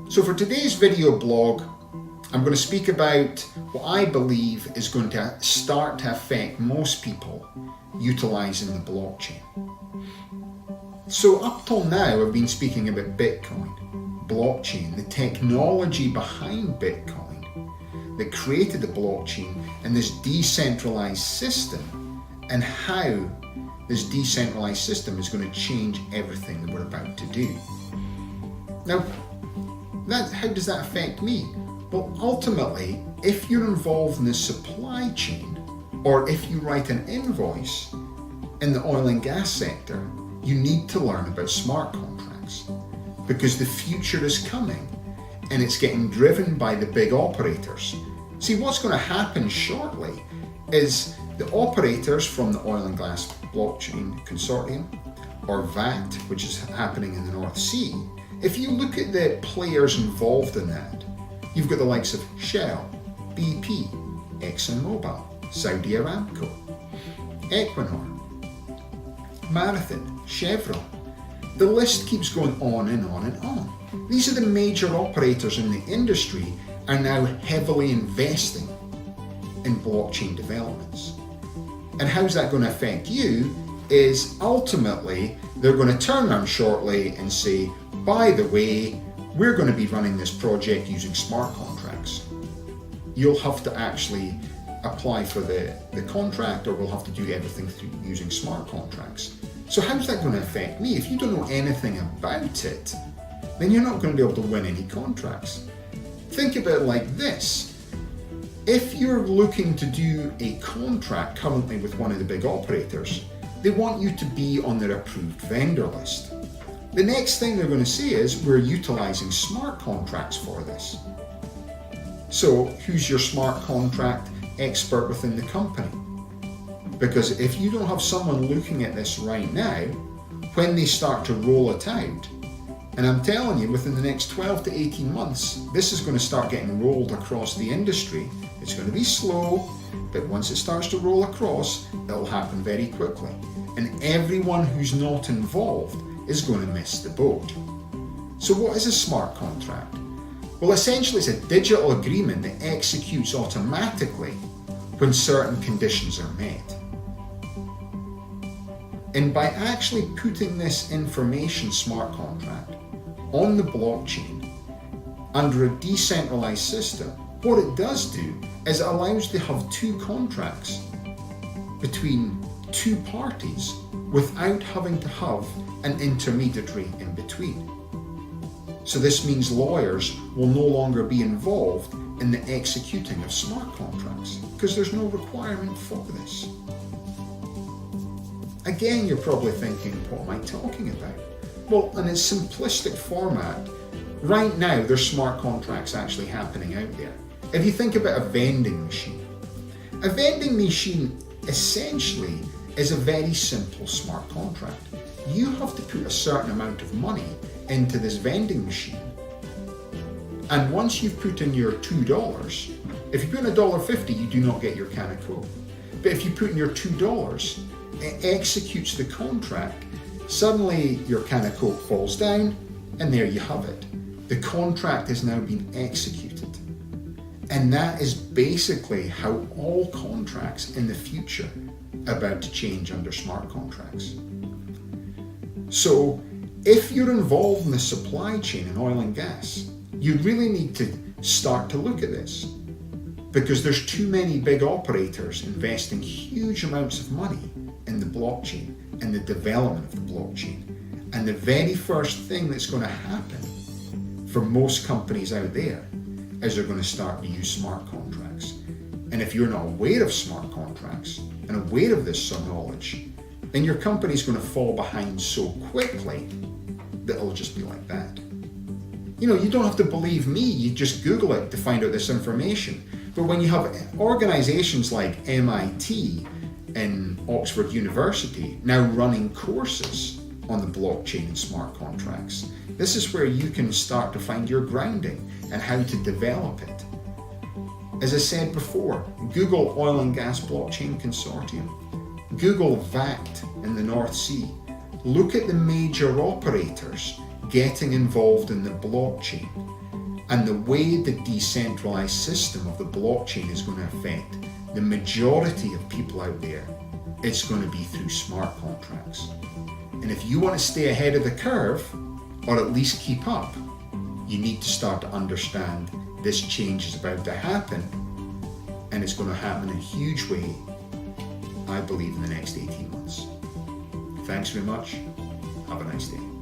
So for today's video blog, I'm going to speak about what I believe is going to start to affect most people utilizing the blockchain. So up till now, I've been speaking about Bitcoin, blockchain, the technology behind Bitcoin that created the blockchain and this decentralized system, and how this decentralized system is going to change everything that we're about to do. Now, how does that affect me? Well, ultimately, if you're involved in the supply chain, or if you write an invoice in the oil and gas sector, you need to learn about smart contracts, because the future is coming and it's getting driven by the big operators. See, what's going to happen shortly is the operators from the oil and gas blockchain consortium, or VAKT, which is happening in the North Sea. If you look at the players involved in that, you've got the likes of Shell, BP, Exxon Mobil, Saudi Aramco, Equinor, Marathon, Chevron. The list keeps going on and on and on. These are the major operators in the industry are now heavily investing in blockchain developments. And how's that going to affect you is ultimately they're going to turn around shortly and say, by the way, we're going to be running this project using smart contracts. You'll have to actually apply for the contract, or we'll have to do everything through using smart contracts. So how's that going to affect me? If you don't know anything about it, then you're not going to be able to win any contracts. Think about it like this. If you're looking to do a contract currently with one of the big operators, they want you to be on their approved vendor list. The next thing they're going to say is, we're utilizing smart contracts for this. So who's your smart contract expert within the company? Because if you don't have someone looking at this right now, when they start to roll it out, and I'm telling you, within the next 12 to 18 months, this is going to start getting rolled across the industry. It's going to be slow, but once it starts to roll across, it'll happen very quickly. And everyone who's not involved is going to miss the boat. So what is a smart contract? Well, essentially it's a digital agreement that executes automatically when certain conditions are met. And by actually putting this information smart contract on the blockchain under a decentralized system, what it does do is it allows you to have two contracts between two parties without having to have an intermediary in between. So this means lawyers will no longer be involved in the executing of smart contracts because there's no requirement for this. Again, you're probably thinking, what am I talking about? Well, in its simplistic format, right now there's smart contracts actually happening out there. If you think about a vending machine essentially is a very simple smart contract. You have to put a certain amount of money into this vending machine. And once you've put in your $2, if you put in $1.50, you do not get your can of Coke. But if you put in your $2, it executes the contract. Suddenly your can of Coke falls down, and there you have it. The contract has now been executed. And that is basically how all contracts in the future are about to change under smart contracts. So if you're involved in the supply chain in oil and gas, you really need to start to look at this, because there's too many big operators investing huge amounts of money in the blockchain and the development of the blockchain. And the very first thing that's going to happen for most companies out there is they're going to start to use smart contracts. And if you're not aware of smart contracts and aware of this knowledge, then your company's going to fall behind so quickly that it'll just be like that. You know, you don't have to believe me, you just Google it to find out this information. But when you have organizations like MIT and Oxford University now running courses on the blockchain and smart contracts, this is where you can start to find your grounding and how to develop it. As I said before, Google Oil and Gas Blockchain Consortium, Google VAKT in the North Sea. Look at the major operators getting involved in the blockchain And the way the decentralized system of the blockchain is going to affect the majority of people out there, it's going to be through smart contracts. And if you want to stay ahead of the curve, or at least keep up, you need to start to understand this change is about to happen, and it's going to happen in a huge way, I believe, in the next 18 months. Thanks very much. Have a nice day.